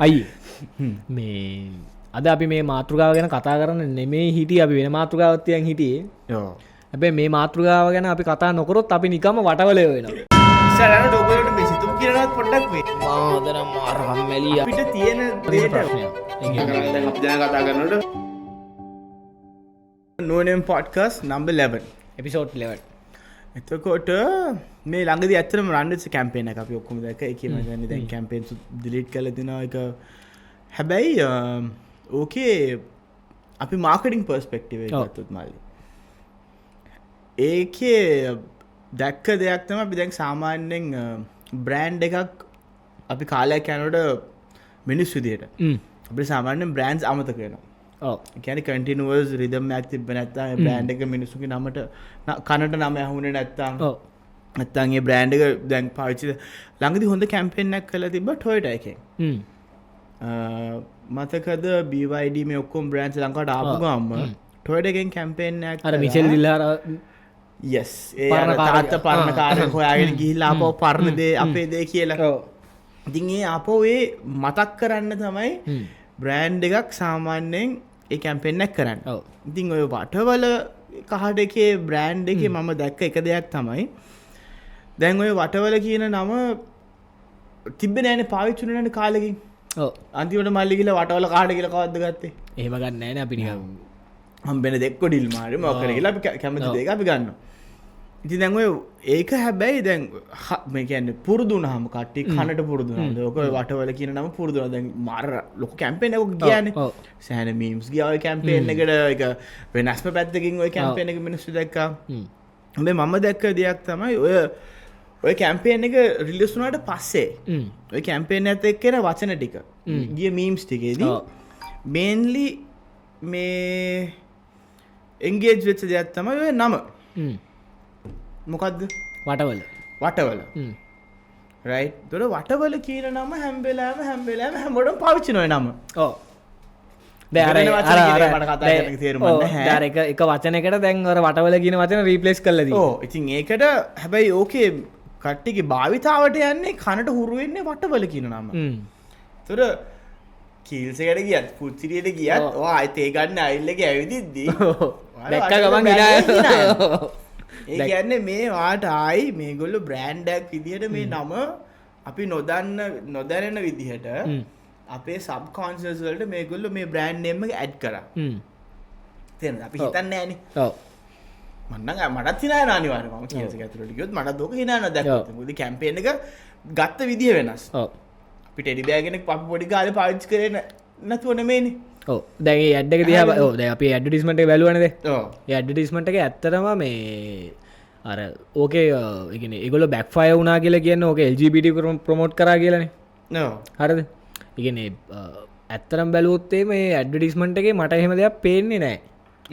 අයි මේ අද අපි මේ මාතෘකාව ගැන කතා කරන්න නෙමේ හිටිය අපි වෙන මාතෘකාවත්යන් හිටියේ හැබැයි මේ මාතෘකාව ගැන අපි කතා නොකරොත් අපි නිකම වටවල වෙනවා ඉස්සරහට ඔයගොල්ලෝ මේ සිතුම් කියනවත් පොඩ්ඩක් මේ මාදනම් මාරහම්මැලිය අපිට තියෙන දේට ප්‍රශ්නයක් දැන් අපි දැන් කතා කරනකොට No Name Podcast number 11 episode 11 එතකොට මේ ළඟදී ඇත්තටම රන් වෙච්ච කැම්පේන් එකක් අපි ඔක්කොම දැක්ක. ඒකේ මම කියන්නේ දැන් කැම්පේන්ස් ඩිලීට් කරලා දෙනවා එක. හැබැයි ඕකේ අපි මාකටිං පර්ස්පෙක්ටිව් එක ගත්තොත් මල්ලි. ඒකේ දැක්ක දෙයක් තමයි අපි දැන් සාමාන්‍යයෙන් බ්‍රෑන්ඩ් එකක් අපි කාලයක් යනකොට මිනිස් විදියට අපිට සාමාන්‍යයෙන් බ්‍රෑන්ඩ්ස් අමතක වෙනවා. ඔව්. ඒ කියන්නේ කන්ටිනියස් රිද්ම් එකක් තිබ්බ නැත්නම් ඒ බ්‍රෑන්ඩ් එක මිනිස්සුගේ නමට කනට නම ඇහුනේ නැත්නම් ඔව්. නැත්නම් ඒ බ්‍රෑන්ඩ් එක දැන් පාවිච්චි ළඟදී හොඳ කැම්පේන් එකක් කරලා තිබ්බා Toyota එකෙන්. මතකද BYD මේ ඔක්කොම බ්‍රෑන්ඩ්ස් ලංකාවට ආපු ගාම Toyota එකෙන් කැම්පේන් එකක් අර මිෂෙල් දිල්ලාර yes ඒ තාත්තා පරණ කාර් හොයාගෙන ගිහිල්ලා ආපහු පරණ දේ අපේ දේ කියලා. ඔව්. ඉතින් ඒ ආපහු ඒ මතක් කරන්න තමයි බ්‍රෑන්ඩ් එකක් සාමාන්‍යයෙන් ඒ කැම්පේන් එක කරන්නේ. ඔව්. ඉතින් ඔය වටවල කහඩ එකේ බ්‍රෑන්ඩ් එකේ මම දැක්ක එක දෙයක් තමයි දැන් ඔය වටවල කියන නම තිබ්බේ නෑනේ පාවිච්චි වුණේ නෑනේ කාලෙකින්. ඔව්. අන්තිමට මල්ලි කියලා වටවල කහඩ කියලා කවද්ද ගත්තේ? එහෙම ගන්න නැහැ නේ අපි නිකන් හම්බෙන දෙක්ක ඩිල් මාරි මොකක් කරේ කියලා අපි කැමති දෙයක අපි ගන්නවා. ඉතින් දැන් ඔය ඒක හැබැයි දැන් මේ කියන්නේ පුරුදු වුණාම කට්ටිය කනට පුරුදු වුණාද? ඔක ඔය වටවල කියන නම පුරුදු වුණා. දැන් මාර ලොකු කැම්පේන් එකක් ගියානේ. ඔව්. සෑහෙන මීම්ස් ගියා ඔය කැම්පේන් එකට. ඒක වෙනස්ම පැත්තකින් ඔය කැම්පේන් එක මිනිස්සු දැක්කා. හැබැයි මම දැක්ක දෙයක් තමයි ඔය කැම්පේන් එක රිලීස් වුණාට පස්සේ ඔය කැම්පේන් එකත් එක්ක එන වචන ටික ගිය මීම්ස් ටිකේදී මේන්ලි මේ එන්ගේජ් වෙච්ච දෙයක් තමයි ඔය නම. මොකද්ද? වටවල වටවල. රයිට්. ඒතර වටවල කියන නම හැම වෙලාවෙම හැමෝටම පාවිච්චි කරන නම. ඔව්. දැන් අර එක වචනයකට දැන් අර වටවල කියන වචන රීප්ලේස් කරලා තියෙනවා. ඔව්. ඉතින් ඒකට හැබැයි ඕකේ කට්ටියගේ භාවිතාවට යන්නේ කනට හුරු වෙන්නේ වටවල කියන නම. ඒතර කීල්ස් එකට ගියත් පුත්තිරියට ගියත් ඔය ආයෙත් ඒ ගන්න අයිල් එකේ ඇවිදිද්දි දැක්ක ගමන් ඉනා ඒ කියන්නේ මේ වාට ආයි මේගොල්ලෝ බ්‍රෑන්ඩ් එකක් විදිහට මේ නම අපි නොදැනෙන විදිහට අපේ සබ් කොන්ෂස් වලට මේගොල්ලෝ මේ බ්‍රෑන්ඩ් නේම් එක ඇඩ් කරා. තේරෙනවද? අපි හිතන්නේ නෑනේ. ඔව්. මටත් හිනා අනිවාර්යයෙන්ම මම කීයස් එක ඇතුළට ගියොත් මටත් ඕක හිනානවා දැක්කත්. මොකද කැම්පේන් එක ගත්ත විදිය වෙනස්. ඔව්. අපි ටෙඩි බෑග් එකක් අපි පොඩි කාලේ පාවිච්චි කරේ නැතුව නෙමෙයිනේ. ඔව්. දැන් මේ ඇඩ් එක දිහා ඔව් දැන් අපි ඇඩ්වර්ටයිස්මන්ට් එක බැලුවානේ. ඔව්. ඒ ඇඩ්වර්ටයිස්මන්ට් එක ඇත්තටම මේ අර ඕකේ ඒ කියන්නේ ඒගොල්ලෝ බෑක් ෆයර් වුණා කියලා කියන්නේ ඕකේ LGBT ප්‍රොමෝට් කරා කියලානේ. ඔව්. හරිද? ඒ කියන්නේ ඇත්තටම බැලුවොත් මේ ඇඩ්වර්ටයිස්මන්ට් එකේ මට එහෙම දෙයක් පේන්නේ නැහැ.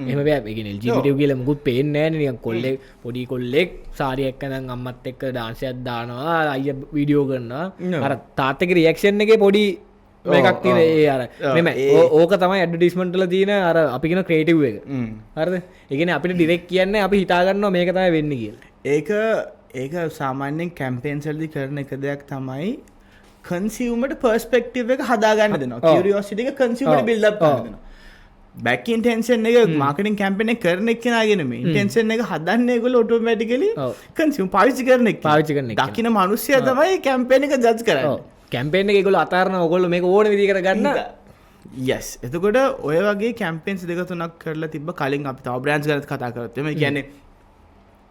එහෙම බෑ. ඒ කියන්නේ LGBT කියලා මොකුත් පේන්නේ නැහැ නේ. නිකන් කොල්ලෙක් පොඩි කොල්ලෙක් සාරිය එක්ක නම් අම්මත් එක්ක ඩාන්ස් එකක් දානවා, අයියා වීඩියෝ කරනවා. අර තාත්තගේ රියැක්ෂන් එකේ පොඩි මේකක් තියෙන ඒ අර මෙම ඕක තමයි ඇඩ්වර්ටයිස්මන්ට් වල තියෙන අර අපි කියන ක්‍රියේටිව් එක. හරිද? ඒ කියන්නේ අපිට ඩිරෙක්ට් කියන්නේ අපි හිතා ගන්නවා මේක තමයි වෙන්නේ කියලා. ඒක සාමාන්‍යයෙන් කැම්පේන්ස් වලදී කරන එක දෙයක් තමයි කන්සියුමර්ට පර්ස්පෙක්ටිව් එක හදාගන්න දෙනවා. කියුරියොසිටි එක කන්සියුමර්ට බිල්ඩ් අප් කරන්න දෙනවා. බැක් ඉන්ටෙන්ෂන් එක මාකටිං කැම්පේන් එක කරන එක්කෙනාගෙන මේ ඉන්ටෙන්ෂන් එක හදන්නේ ඒගොල්ලෝ ඔටෝමැටිකලි කන්සියුම් පාවිච්චි කරන එක. දකින්න මිනිස්සයා තමයි කැම්පේන් එක ජජ් කරන්නේ. කැම්පේන් එක ඒගොල්ලෝ අතාරන ඕගොල්ලෝ මේක ඕන විදිහකට ගන්න. yes. එතකොට ඔය වගේ කැම්පේන්ස් දෙක තුනක් කරලා තිබ්බ කලින් අපි තව බ්‍රෑන්ඩ්ස් ගැන කතා කරත් එමේ කියන්නේ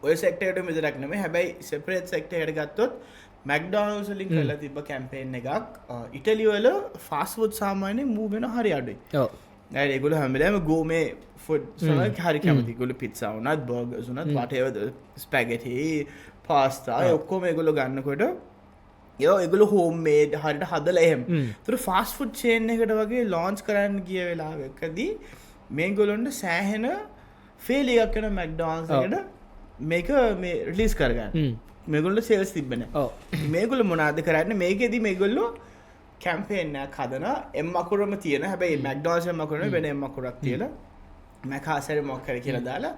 ඔය සෙක්ටර් එකට මෙතනක් නෙමෙයි හැබැයි සෙපරේට් සෙක්ටර් එකට ගත්තොත් මැක්ඩොනල්ඩ්ස් වලින් කරලා තිබ්බ කැම්පේන් එකක් ඉටලි වල ෆාස්ට් ෆුඩ් සාමාන්‍යයෙන් මූව් වෙන හරි අඩුයි. ඔව්. ඒගොල්ලෝ හැම වෙලාවෙම ගෝමේ ෆුඩ් වලට හරි කැමති. ඒගොල්ලෝ පිට්සා උනත් බර්ගර්ස් උනත් whatever ස්පැගටි පාස්තා ඔක්කොම ඒගොල්ලෝ ගන්නකොට ඒගොල්ලෝ හෝම් මේඩ් හරියට හදලා එහෙම. ඒතර ෆාස්ට් ෆුඩ් චේන් එකකට වගේ ලොන්ච් කරන්න ගිය වෙලාවකදී මේගොල්ලොන්ට සෑහෙන ෆේල් එකක් වෙන මැක්ඩොනල්ඩ්ස් එකට මේක මේ රිලීස් කරගන්න. මේගොල්ලෝ සේල්ස් තිබ්බේ නැහැ. ඔව්. මේගොල්ලෝ මොනවද කරන්නේ? මේකෙදි මේගොල්ලෝ කැම්පේන් එකක් හදනවා. එම් අකුරම තියෙන. හැබැයි මැක්ඩොනල්ඩ්ස් එම් අකුර නෙවෙයි වෙන එම් අකුරක් තියලා මැකාසර් මොකක් හරි කියලා දාලා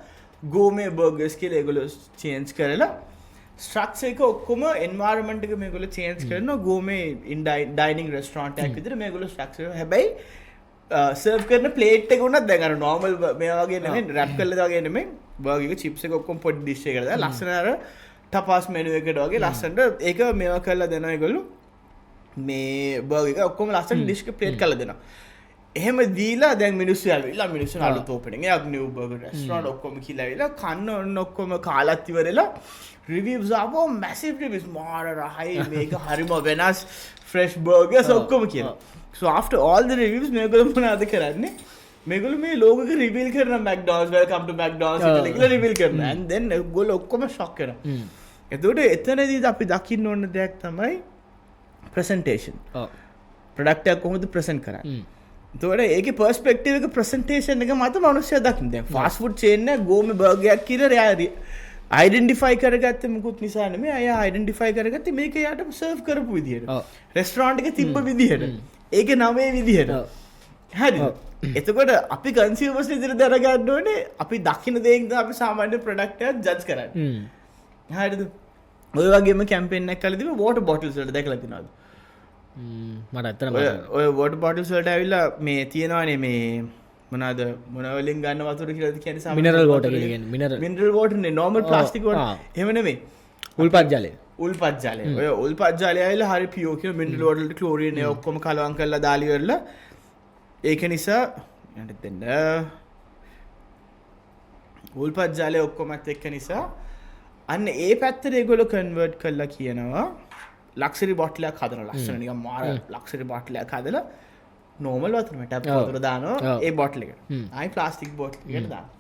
ගෝමේ බර්ගර්ස් කියලා ඒගොල්ලෝ චේන්ජ් කරලා ස්ට්‍රක්චර් එක ඔක්කොම එන්වයරන්මන්ට් එක මේගොල්ලෝ චේන්ජ් කරනවා ගෝමේ ඩයිනින් රෙස්ටොරන්ට් එකක් විතර මේගොල්ලෝ ස්ට්‍රක්චර් හැබැයි සර්ව් කරන ප්ලේට් එක උනත් දැන් අර නෝමල් මේ වගේ නෙමෙයි රැප් කරලා වගේ නෙමෙයි බර්ගර් එක චිප්ස් එක ඔක්කොම පොඩි ඩිෂ් එකකට දාලා ලස්සන අර ටපාස් මෙනු එකට වගේ ලස්සනට ඒක මේවා කරලා දෙනවා ඒගොල්ලෝ මේ බර්ගර් එක ඔක්කොම ලස්සන ඩිෂ් එක ප්ලේට් කරලා දෙනවා එහෙම දීලා දැන් මිනිස්සු ඇවිල්ලා මිනිස්සු අලුත් ඕපනින් එකක් නිව් බර්ගර් රෙස්ටොරන්ට් ඔක්කොම කියලා ඇවිල්ලා කන්න ඔන්න ඔක්කොම කාලත් ඉවරලා රිවිව්ස් ආවෝ මැසිව් රිවිව්ස් මාර රහයි මේක හරිම වෙනස් ෆ්‍රෙෂ් බර්ගර්ස් ඔක්කොම කියලා so after all the reviews මේගොල්ලෝ මොනවද කරන්නේ මේගොල්ලෝ මේ ලෝගෝ එක රිවීල් කරන McDonald's welcome to McDonald's කියලා රිවීල් කරනවා and then ඒගොල්ලෝ ඔක්කොම ෂොක් වෙනවා එතකොට එතනදී අපි දකින්න ඕන දෙයක් තමයි ප්‍රසන්ටේෂන් ප්‍රොඩක්ට් එක කොහොමද ප්‍රසන්ට් කරන්නේ එතකොට ඒකේ පර්ස්පෙක්ටිව් එක ප්‍රසන්ටේෂන් එක මත මිනිස්සු දකින්න දැන් ෆාස්ට් ෆුඩ් චේන් එක ගෝමේ බර්ගර් එකක් කියලා අයිඩෙන්ටිෆයි කරගත්තේ මොකුත් නිසා නෙමෙයි අය අයිඩෙන්ටිෆයි කරගත්තේ මේක යාට සර්ව් කරපු විදියට රෙස්ටොරන්ට් එකේ තිබ්බ විදියට ඒක නමේ විදිහට හරි එතකොට අපි කන්සියුමර්ස් විදිහට දැනගන්න ඕනේ අපි දකින්න දේකින් අපි සාමාන්‍ය ප්‍රොඩක්ට් එකක් ජජ් කරන්නේ හරිද ඔය වගේම කැම්පේන් එකක් කරලා තිබ්බ වෝටර් බොටල්ස් වලට දැකලා තියෙනවද මට ඇත්තටම ඔය වෝටර් බොටල්ස් වලට ඇවිල්ලා මේ තියෙනවානේ මේ මොනවාද මොන වලින් ගන්න වතුර කියලාද කියන්නේ සාමාන්‍ය මිනරල් වෝටර් කියලා කියන්නේ මිනරල් වෝටර් නේ නෝමල් ප්ලාස්ටික් වෝටර් එහෙම නෙමෙයි උල්පත් ජලය උල්පත් ජලය ඔය උල්පත් ජලය ඇවිල්ලා හරි පියෝ කියන මිනරල් වෝටර් වලට ක්ලෝරින් ඒ ඔක්කොම කලවම් කරලා දාලි වෙරලා ඒක නිසා යන්න දෙන්න උල්පත් ජලය ඔක්කොමත් එක්ක නිසා අන්න ඒ පැත්තට ඒගොල්ලෝ කන්වර්ට් කරලා කියනවා ලක්ෂරි බොටලයක් හදනවා ලස්සන නිකන් මාර ලක්ෂරි බොටලයක් හදලා නෝමල් වතුර ටැප් වතුර දානවා ඒ බොටල් එකට ආයි ප්ලාස්ටික් බොටල් එකට දානවා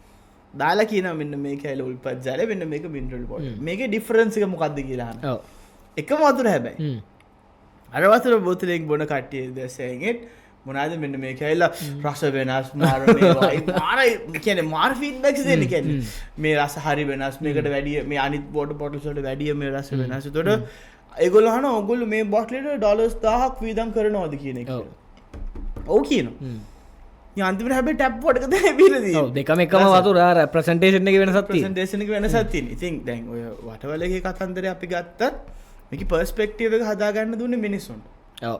දාලා කියනවා මෙන්න මේක ඇවිල්ලා උල්පත් ජලය මෙන්න මේක මිනරල් බොටල් මේකේ ඩිෆරන්ස් එක මොකක්ද කියලා අහනවා ඔව් එකම වතුර හැබැයි අර වතුර බෝතලෙන් බොන කට්ටිය දැසෙන්ගෙත් මොනවාද මෙන්න මේක ඇවිල්ලා රස වෙනස් මාර මේවායි මාර කියන්නේ මාර ෆීඩ්බැක්ස් දෙන්නේ කියන්නේ මේ රස හරි වෙනස් මේකට වැඩිය මේ අනිත් වෝටර් බොටල්ස් වලට වැඩිය මේ රස වෙනස් ඒතකොට ඒගොල්ලෝ අහනවා ඔයගොල්ලෝ මේ බොටලෙට ඩොලර්ස් 1000ක් වීදම් කරනවද කියන එක ඔව් කියනවා අන්තිමට හැබැයි ටැප් වෝටර් එක තමයි බීලා තියෙන්නේ ඔව් දෙකම එකම වතුර අර ප්‍රසන්ටේෂන් එකේ වෙනසක් තියෙනවා ප්‍රසන්ටේෂන් එකේ වෙනසක් තියෙනවා ඉතින් දැන් ඔය වටවලගේ කතන්දරේ අපි ගත්තත් මේකේ පර්ස්පෙක්ටිව් එක හදාගන්න දුන්නේ මිනිස්සුන්ට ඔව්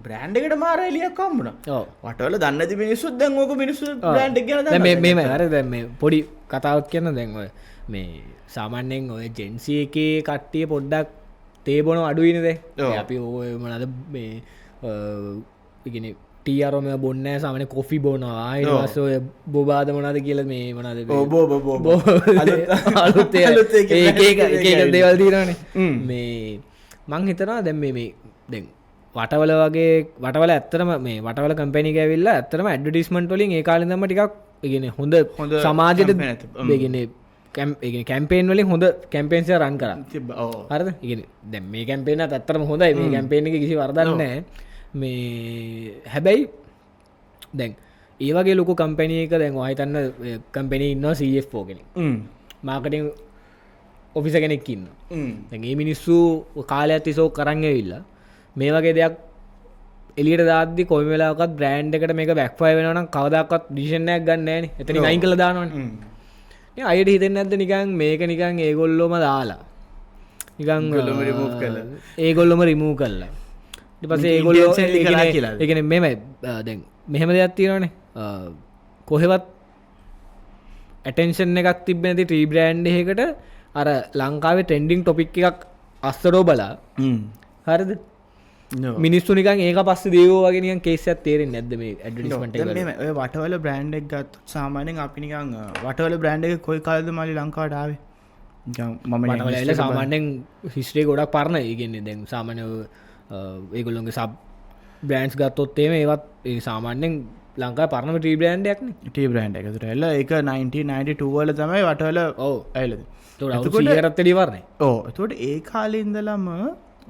බ්‍රෑන්ඩ් එකට මාර එලියක් හම්බුණා ඔව් වටවල දන්නේ නැති මිනිස්සුත් දැන් ඕක මිනිස්සු බ්‍රෑන්ඩ් එක ගැන දන්නවා දැන් මේම අර දැන් මේ පොඩි කතාවක් කියන්න දැන් ඔය මේ සාමාන්‍යයෙන් ඔය ජෙන්සි එකේ කට්ටිය පොඩ්ඩක් තේ බොන අඩුයිනේ දැන් අපි ඔය මොනවාද මේ ඉගෙන ටීආරෝ මේ බොන්නේ නැහැ සාමාන්‍ය කොෆි බොනවා ඊට පස්සේ ඔය බොබාද මොනවාද කියලා මේ මොනවාද බෝ අලුත් එක දේවල් තියෙනවානේ මේ මං හිතනවා දැන් මේ දැන් වටවල වගේ වටවල ඇත්තටම මේ වටවල කම්පැනි එක ඇවිල්ලා ඇත්තටම ඇඩ්වර්ටයිස්මන්ට් වලින් ඒ කාලේ ඉඳන්ම ටිකක් ඉගෙන හොඳ සමාජයට ඉගෙන කැම්පේන් වලින් හොඳ කැම්පේන්ස් එක රන් කරා හරිද ඉගෙන දැන් මේ කැම්පේන් එකත් ඇත්තටම හොඳයි මේ කැම්පේන් එකේ කිසි වරදක් නැහැ මේ හැබැයි දැන් ඒ වගේ ලොකු කම්පැනි එක දැන් ඔය හිතන්න කම්පැනි ඉන්නවා CFO කෙනෙක් මාකටිං ඔෆිසර් කෙනෙක් ඉන්නවා දැන් මේ මිනිස්සු කාලයක් තිස්සේ කරන් ඇවිල්ලා මේ වගේ දෙයක් එලියට දාද්දි කොයි වෙලාවකත් බ්‍රෑන්ඩ් එකට මේක බෑක්ෆයර් වෙනවා නම් කවදාකවත් ඩිසිෂන් එකක් ගන්න නැහැ නේ එතනින් අයින් කරලා දානවනේ ඉතින් අයියට හිතෙන්නේ නැද්ද නිකන් මේක නිකන් ඒගොල්ලෝම දාලා නිකන් ඒගොල්ලොම රිමූව් කළා ඊට පස්සේ ඒගොල්ලෝ ඒ කියන්නේ මෙහෙම දැන් මෙහෙම දෙයක් තියෙනවනේ කොහෙවත් ඇටෙන්ෂන් එකක් තිබ්බේ නැති ටී බ්‍රෑන්ඩ් එකකට අර ලංකාවේ ට්‍රෙන්ඩින් ටොපික් එකක් අස්සරෝ බලා හරිද මිනිස්සු නිකන් ඒක පස්සේ දේවෝ වගේ නිකන් කේස් එකක් තේරෙන්නේ නැද්ද මේ ඇඩ්වර්ටයිස්මන්ට් එක වල ඔය වටවල බ්‍රෑන්ඩ් එක ගත්තොත් සාමාන්‍යයෙන් අපි නිකන් වටවල බ්‍රෑන්ඩ් එක කොයි කාලෙද මාලි ලංකාවට ආවේ නිකන් මම වටවල සාමාන්‍යයෙන් හිස්ටරි ගොඩක් පරණ ඒ කියන්නේ දැන් සාමාන්‍ය ඒගොල්ලොන්ගේ සබ් බ්‍රෑන්ඩ්ස් ගත්තොත් එහෙම ඒවත් ඒ සාමාන්‍යයෙන් ලංකාවේ පරණම ටී බ්‍රෑන්ඩ් එකක් නේ ටී බ්‍රෑන්ඩ් එක. ඒකට එල ඒක 1992 වල තමයි වටවල ඔව් ඇවිල්ලා තියෙන්නේ. ඒක 100 කට වැඩි වරනේ. ඔව්. ඒකට ඒ කාලේ ඉඳලම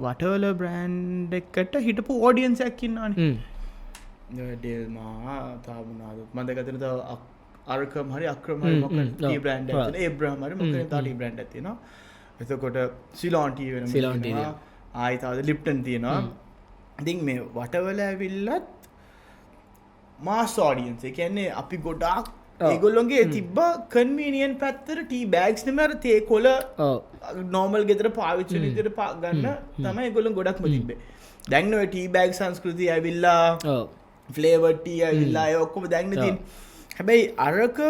වටවල බ්‍රෑන්ඩ් එකට හිටපු ඔඩියන්ස් එකක් ඉන්නවනේ. ඩෙල්මා තාමුනාද මම දැකගෙන තව අර්කම් හරි අක්‍රම හරි මොකක්ද ටී බ්‍රෑන්ඩ් එකක් තියෙනවා. ඒබ්‍රහම් හරි මොකක්ද තව ටී බ්‍රෑන්ඩ් එකක් තියෙනවා. එතකොට සිලොන් ටී වෙනවා. සිලොන් ටී ආයි තවද ලිප්ටන් තියෙනවා. ඉතින් මේ වටවල ඇවිල්ලත් මාස් ඔඩියන්ස් ඒ කියන්නේ අපි ගොඩාක් ඒගොල්ලොන්ගේ තිබ්බ කන්වීනියන් පැත්තර ටී බෑග්ස් නෙමර තේ කොල නෝමල් ගෙතර පාවිච්ච විදිර ගන්න තමයි ගොලන් ගොඩක් තිබේ දැන්ව ටී බෑග් සංස්කෘතිය ඇවිල්ලා ෆ්ලේවටී ඇවිල්ලා ඔක්කොම දැන්න තින් හැබැයි අරක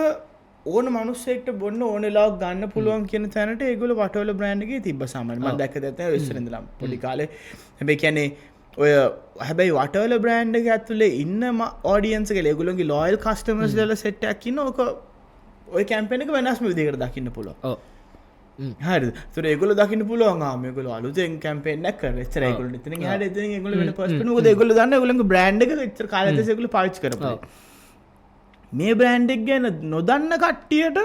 ඕන මනුස්සෙක්ට බොන්න ඕනෙලා ගන්න පුළුවන් කියන තැනට ඒගොල වටවල බ්‍රෑන්්ගේ තිබ සමන් ම දැක ඇත විස්සරඳලම් පොඩි කාලේ හැබැයි කැනෙ ඔය හැබැයි වටවල බ්‍රෑන්්ඩ ඇතුලේ ඉන්න ඕඩියන්සක ලෙගුලන්ගේ ලොයල් කස්ටමස් ල සෙට්ටක්කින්න ඕක ඔය කැම්පෙනක වෙනස්ම විදිකට දකින්න පුලො හරි තුර ඒගොල දකින්න පුළුවන් මේකල අලුතෙන් කැම්පෙන්ක් කර චරයකුල න හට ගොල වෙන පස් ගොල දන්න ගොලඟ බ්‍රන්ඩ් ච කාලසෙකුල පාච් කර මේ බ්‍රෑන්්ඩෙක් ගැන නොදන්න කට්ටියට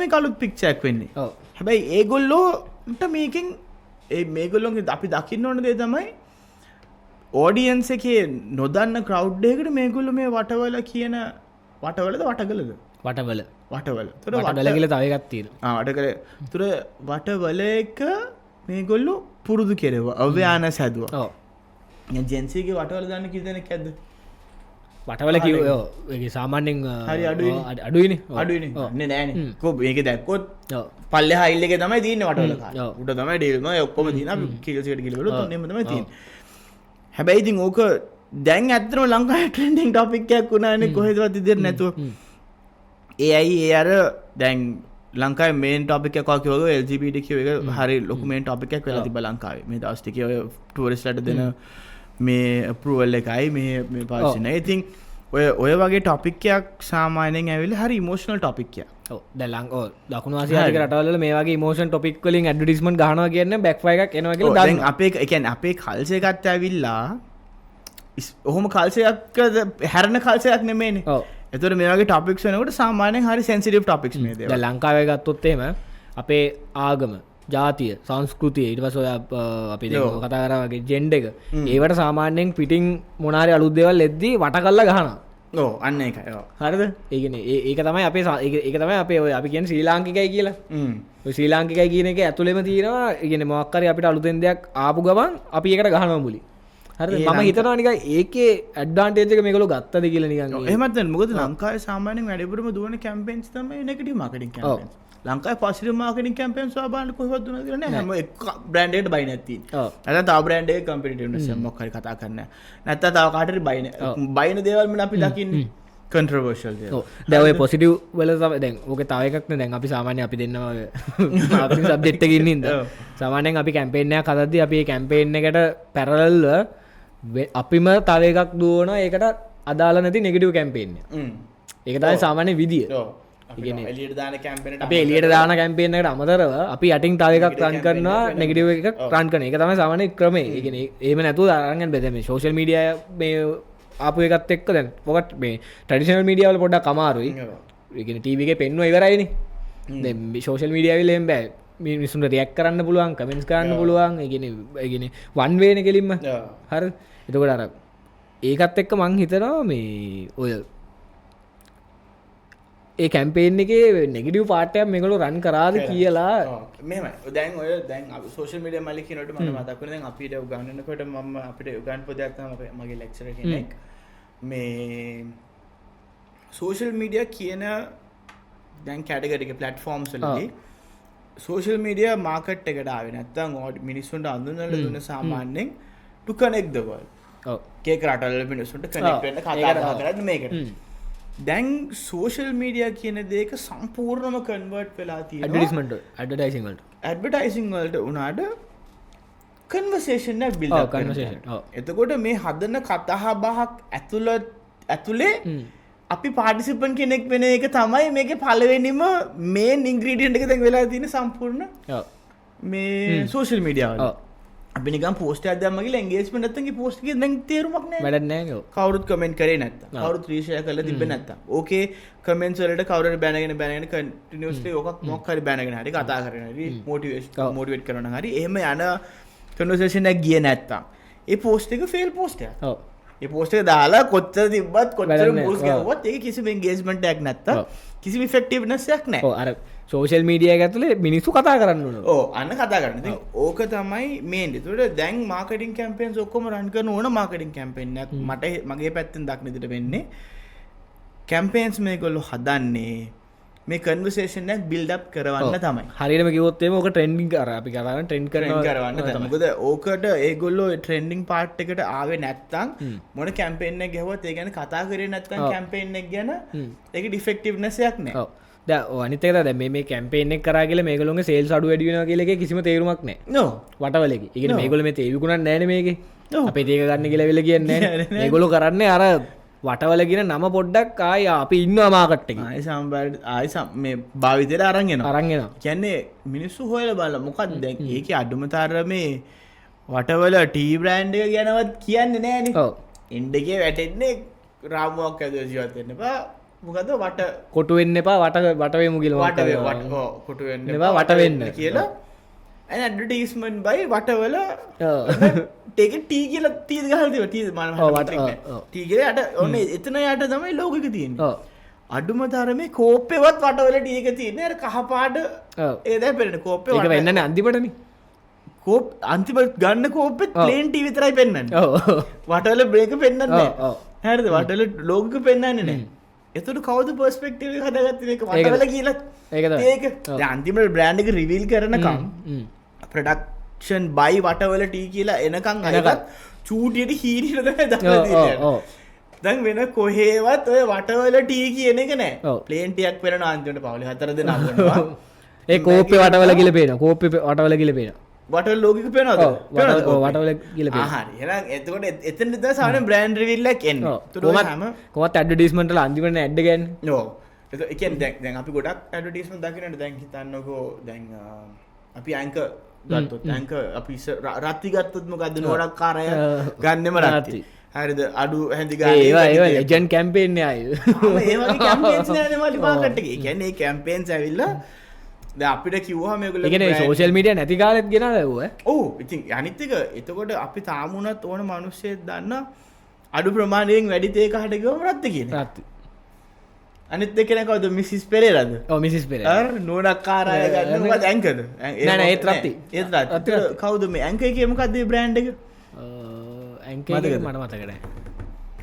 මේ කලුත් පික්ෂයක් වෙන්නේ හැබැයි ඒගොල්ලෝට මේකින් ඒ මේගොල්ලොන්ගේ අපි දකින්න ඕන දේ තමයි ඕඩියන්ස එකේ නොදන්න ක්‍රව්්ඩයකට මේගොල්ල මේ වටවල කියන වටවලද වටකලද වටවල වටවල තුර වටගල තවගත්තිීර වට කර තුර වටවල එක මේගොල්ලු පුරුදු කෙරව අව්‍යාන සැදුව ජැන්සේගේ වටවල දන්න කිදනෙක් ඇද වටවල කිව සාමාන්‍යෙන් හරි අඩුවනි අඩුවනි නෑන කෝ ඒක දැක්කොත් පල්ල හයිල්ලක තමයි දීන්න වටවල උට තමයි ඩේල්ම ඔක්කොම දින කිලසිට කිලවල නෙමතම තින් හැබැයි ඉතින් ඕක දැන් ඇත්තම ලංකා ට්‍රෙන්ඩිං ටොපික්යක් වුණානේ කොහෙදවත් ඉදිරියට නැතුව ඒ ඇයි ඒ අර දැන් ලංකාවේ මේන් ටොපික් එකක් වගේ LGBTQ එක හරි ලොකු මේන් ටොපික් එකක් වෙලා තිබ්බා ලංකාවේ මේ දවස් ටිකේ ඔය ටූරිස්ට්ලට දෙන මේ අප්‍රූවල් එකයි මේ පාවිච්චි නැහැ. ඉතින් ඔය වගේ ටොපික් එකක් සාමාන්‍යයෙන් ඇවිල්ලා හරි ඉමෝෂනල් ටොපික් එකක්. ඔව් දැන් දකුණු ආසියාතික රටවල මේ වගේ ඉමෝෂන් ටොපික් වලින් ඇඩ්වර්ටයිස්මන්ට් ගහනවා කියන්නේ බෑක්ෆයර් එකක් එනවා කියලා දැන් අපේ ඒ කියන්නේ අපේ කල්චර් එකත් ඇවිල්ලා ඔහොම කල්චර් එකක් හැරෙන කල්චර් එකක් නෙමෙයිනේ. ඔව් එතකොට මේ වගේ ටොපික්ස් වෙනකොට සාමාන්‍යයෙන් හරි සෙන්සිටිව් ටොපික්ස් මේ දේවල්. දැන් ලංකාවේ ගත්තොත් එහෙම අපේ ආගම ජාතිය සංස්කෘතිය ඊට පස්සේ අපි දැන් කතා කරා වගේ ජෙන්ඩර් එක ඒවට සාමාන්‍යයෙන් පිටින් මොනාරි අලුත් දේවල් එද්දී වට කළා ගහනවා. ඔව් අන්න ඒකයි. ඔව් හරිද? ඒ කියන්නේ ඒක තමයි අපේ ඒක තමයි අපේ ඔය අපි කියන්නේ ශ්‍රී ලාංකිකයි කියලා. ඔය ශ්‍රී ලාංකිකයි කියන එක ඇතුළෙම තියෙනවා. ඒ කියන්නේ මොකක් හරි අපිට අලුතෙන් දෙයක් ආපු ගමන් අපි ඒකට ගහනවා මුලි. හරිද? මම හිතනවා නිකන් ඒකේ ඇඩ්වාන්ටේජ් එක මේගොල්ලෝ ගත්තද කියලා නිකන්. එහෙමත් දැන් මොකද ලංකාවේ සාමාන්‍යයෙන් වැඩිපුරම දුවන කැම්පේන්ස් තමයි නෙගටිව් මාකටිංగ్ කැම්පේන්ස්. ලංකාවේ පොසිටිව් මාකටිං කැම්පේන්ස් සාමාන්‍ය කොහෙවත් දුවනද කියලා නෑ. හැම එක බ්‍රෑන්ඩ් එකට බයි නැති. ඔව්. නැත්නම් තව බ්‍රෑන්ඩ් එකක කම්පිටිටිව්නස් එක මොකක් හරි කතා කරන්න. නැත්නම් තව කාට හරි බයින දේවල් මම අපි දකින්නේ. කන්ට්‍රවර්ෂල් දේවල්. ඔව්. දැන් ඔය පොසිටිව් වල තමයි දැන් ඕකේ තව එකක් නේ දැන් අපි සාමාන්‍යයෙන් අපි දෙන්නම මාකටිං සබ්ජෙක්ට් එකේ ඉන්න ඉඳ. සාමාන්‍යයෙන් අපි කැම්පේන් එකක් හදද්දී අපි මේ කැම්පේන් එකට පැරලල්ව අපිම තව එකක් දුවන ඒකට අදාළ නැති නෙගටිව් කැම්පේන් එක. ඒක තමයි සාමාන්‍ය විදිය. අපි එළියට දාන කැම්පේන් අපි එළියට දාන කැම්පේන් එකට අමතරව අපි යටින් තව එකක් රන් කරනවා නෙගටිව් එකක් රන් කරන. ඒක තමයි සාමාන්‍ය ක්‍රමය. ඒ කියන්නේ එහෙම නැතුව අරන් යන්න බෑ. මේ සෝෂල් මීඩියා මේ ආපු එකත් එක්ක දැන් පොකට මේ ට්‍රැඩිෂනල් මීඩියා වල පොඩ්ඩක් අමාරුයි. ඒ කියන්නේ ටීවී එකේ පෙන්වුවා ඉවරයිනේ. දැන් මේ සෝෂල් මීඩියා වල එහෙම බෑ. මිනිස්සුන්ට රියැක්ට් කරන්න පුළුවන්, කමෙන්ට්ස් කරන්න පුළුවන්. ඒ කියන්නේ වන් වේනේ කෙලින්ම. හරි. එතකොට අර ඒකත් එක්ක මං හිතනවා මේ ඔය ඒ කැම්පේන් එකේ නෙගටිව් පාර්ට් එකක් මේගොල්ලෝ රන් කරාද කියලා මෙහෙමයි. දැන් ඔය දැන් සෝෂල් මීඩියා මල්ලි කියනකොට මට මතක් වුණා දැන් අපිට උගන්වනකොට මම අපිට උගන්වපු දෙයක් තමයි මගේ ලෙක්චරර් කෙනෙක් මේ සෝෂල් මීඩියා කියන දැන් කැටගරි එක ප්ලැට්ෆෝම්ස් වලදී සෝෂල් මීඩියා මාකට් එකට ආවේ නැත්නම් මිනිස්සුන්ට අඳුනලා දුන්න සාමාන්‍යයෙන් to connect the world. ඔව්. කේක රටවල මිනිස්සුන්ට කනෙක්ට් වෙන්න කතා කරන්නේ මේකට. දැන් සෝෂල් මීඩියා කියන දේක සම්පූර්ණම කන්වර්ට් වෙලා තියෙනවා ඇඩ්වර්ටයිසින් වලට. ඇඩ්වර්ටයිසින් වලට උනාට කන්වර්සේෂන් එක බිල්ඩ් අප් කරනවා. එතකොට මේ හදන කතා බහක් ඇතුලේ අපි පාටිසිපන්ට් කෙනෙක් වෙන එක තමයි මේකේ පළවෙනිම මේන් ඉන්ග්‍රීඩියන්ට් එක දැන් වෙලා තියෙන සම්පූර්ණ මේ සෝෂල් මීඩියා වල. අපි නිකන් පෝස්ට් එකක් දැම්ම කියලා එන්ගේජ්මන්ට් නැත්නම් ඒ පෝස්ට් එකේ දැන් තේරුමක් නැහැ. වැඩක් නැහැ. කවුරුත් කමෙන්ට් කරේ නැත්තම්. කවුරුත් රීෂෙයා කරලා තිබ්බේ නැත්තම්. ඕකේ කමෙන්ට්ස් වලට කවුරු හරි බැනගෙන කන්ටිනියස්ලි ඕකක් මොකක් හරි බැනගෙන හරි කතා කරගෙන හරි මොටිවේට් කරනවා හරි එහෙම යන කන්වර්සේෂන් එකක් ගියේ නැත්තම් ඒ පෝස්ට් එක ෆේල් පෝස්ට් එකක්. ඔව්. ඒ පෝස්ට් එක දාලා කොච්චර තිබ්බත් කොච්චර මූල්ස් ගාවත් ඒක කිසිම එන්ගේජ්මන්ට් එකක් නැත්තම් කිසිම ඉෆෙක්ටිව්නස් එකක් නැහැ. ඔව් අර සෝෂල් මීඩියා එක ඇතුලේ මිනිස්සු කතා කරන්න ඕන. ඔව් අන්න කතා කරන්න. ඉතින් ඕක තමයි මේන්. ඒතකොට දැන් මාකටිං කැම්පේන්ස් ඔක්කොම රන් කරන ඕන මාකටිං කැම්පේන් එකක් මට මගේ පැත්තෙන් දක්න විදිහට වෙන්නේ කැම්පේන්ස් මේගොල්ලු හදන්නේ මේ කන්වර්සේෂන් එක බිල්ඩ් අප් කරවන්න තමයි. හරියටම කිව්වොත් එහෙම ඕක ට්‍රෙන්ඩින් කර අපි කරන ට්‍රෙන්ඩ් කරවන්න තමයි. මොකද ඕකට ඒගොල්ලෝ ට්‍රෙන්ඩින් පාර්ට් එකට ආවේ නැත්තම් මොන කැම්පේන් එකක් ගැහුවත් ඒ ගැන කතා කරේ නැත්තම් කැම්පේන් එක ගැන ඒක ඩිෆෙක්ටිව්නස් එකක් නෑ. ඔව්. දැන් අනිත් එක තමයි මේ කැම්පේන් එක කරා කියලා මේගොල්ලෝගේ සේල්ස් අඩු වැඩි වෙනවා කියලා එකේ කිසිම තේරුමක් නෑ. නෝ. වටවලේ. ඒ කියන්නේ මේගොල්ලෝ මේ තේ විකුණන්නේ නෑනේ මේකේ. අපේ තේක ගන්න කියලා වෙල කියන්නේ නෑනේ. මේගොල්ලෝ කරන්නේ අර වටවල කියන නම පොඩ්ඩක් ආය අපි ඉන්නවා මාකට් එකේ. ආයි සම්බාර ආයි මේ භාවිතයට අරන් එනවා. අරන් එනවා. කියන්නේ මිනිස්සු හොයලා බලලා මොකක්ද දැන් ඒකේ අඩුම තරමේ වටවල ටී බ්‍රෑන්ඩ් එක ගැනවත් කියන්නේ නෑනේ. ඔව්. එන්ඩ් එකේ වැටෙන්නේ රාමුවක් ඇතුළේ ජීවත් වෙන්න එපා. මොකද වට කොටු වෙන්න එපා වට වෙමු කියලා. කොටු වෙන්න එපා වට වෙන්න කියලා. ඇඩ්වර්ටයිස්මන්ට් බයි වටවල ටේක ටී කියලා තීද ගහලා තියෙනවා. ටී මම ටී කියලා යට ඔන්න එතන යට තමයි ලෝගෝ එක තියෙන්නේ. ඔව්. අඩුම තරමේ කෝප්පේවත් වටවල ටී එක තියෙන්නේ. අර කහ පාට ඒ දැන් පෙන්නන කෝප්පේ ඒක වෙන්නනේ අන්තිමටනේ. කෝප් අන්තිමට ගන්න කෝප්පෙත් ප්ලේන් ටී විතරයි පෙන්නන්නේ. ඔව්. වටවල බ්‍රේක් පෙන්නන්නේ නැහැ. ඔව්. හරිද? වටවල ලෝගෝ එක පෙන්නන්නේ නැහැ. එතකොට කවුද පර්ස්පෙක්ටිව් එක හදාගත්තේ මේක වටවල කියලා? ඒක තමයි. ඒක දැන් අන්තිමට බ්‍රෑන්ඩ් එක රිවීල් කරනකම් ප්‍රොඩක්ෂන් බයි වටවල ටී කියලා එනකම් අයවත් චූටියට හීරියට තමයි දාලා තියෙන්නේ. දැන් වෙන කොහේවත් ඔය වටවල ටී කියන එක නෑ. ප්ලේන් ටියක් වෙනන අන්තිමට පවුලේ 4 දෙනා වෙනවා. ඒ කෝප්පේ වටවල කියලා පේනවා. කෝප්පේ වටවල කියලා පේනවා. වටවල ලෝගික පේනවද? වටවල කියලා පේනවා. හරි. එහෙනම් එතකොට එතන තමයි සාමාන්‍ය බ්‍රෑන්ඩ් රිවීල් එකක් එන්නේ. කොහොමත් ඇඩ්වර්ටයිස්මන්ට් වල අන්තිමට ඇඩ් ගන්නේ. ඔව්. ඒ කියන්නේ දැන් අපි ගොඩක් ඇඩ්වර්ටයිස්මන්ට් දකින්නට දැන් හිතන්නකෝ දැන් අපි ඇන්කර් ගත්තොත් ඇන්කර් අපි රත්ති ගත්තොත් මොකද්ද නෝඩක් කාරය ගන්නෙම රත්ති. හරිද? අඩු හැඳි ගන්න. ඒවා ලෙජන්ඩ් කැම්පේන් නේ ආයේ. ඒ වගේ කැම්පේන්ස් නෑනේ මලි මාකට් එකේ. ඒ කියන්නේ මේ කැම්පේන්ස් ඇවිල්ලා දැන් අපිට කිව්වහම මේගොල්ලෝ ඒ කියන්නේ සෝෂල් මීඩියා නැති කාලෙත් ගෙනාලා ඒවා. ඔව්. ඉතින් අනිත් එක එතකොට අපි තාම උනත් ඕන මිනිස්සෙක් දන්න අඩු ප්‍රමාණයෙන් වැඩි තේ කහට ගියම රත්ති කියන්නේ. රත්ති. අනිත් එක නේ කවුද මිසිස් පෙරේරාද? ඔව් මිසිස් පෙරේරා. අර නෝනක් කාරය ගන්න මොකද ඇන්කර්ද? නෑ නෑ ඒත් රත්ති. ඒත් රත්ති. කවුද මේ ඇන්කර් එකේ මොකද්ද මේ බ්‍රෑන්ඩ් එක? ඇන්කර් එක මට මතක නෑ.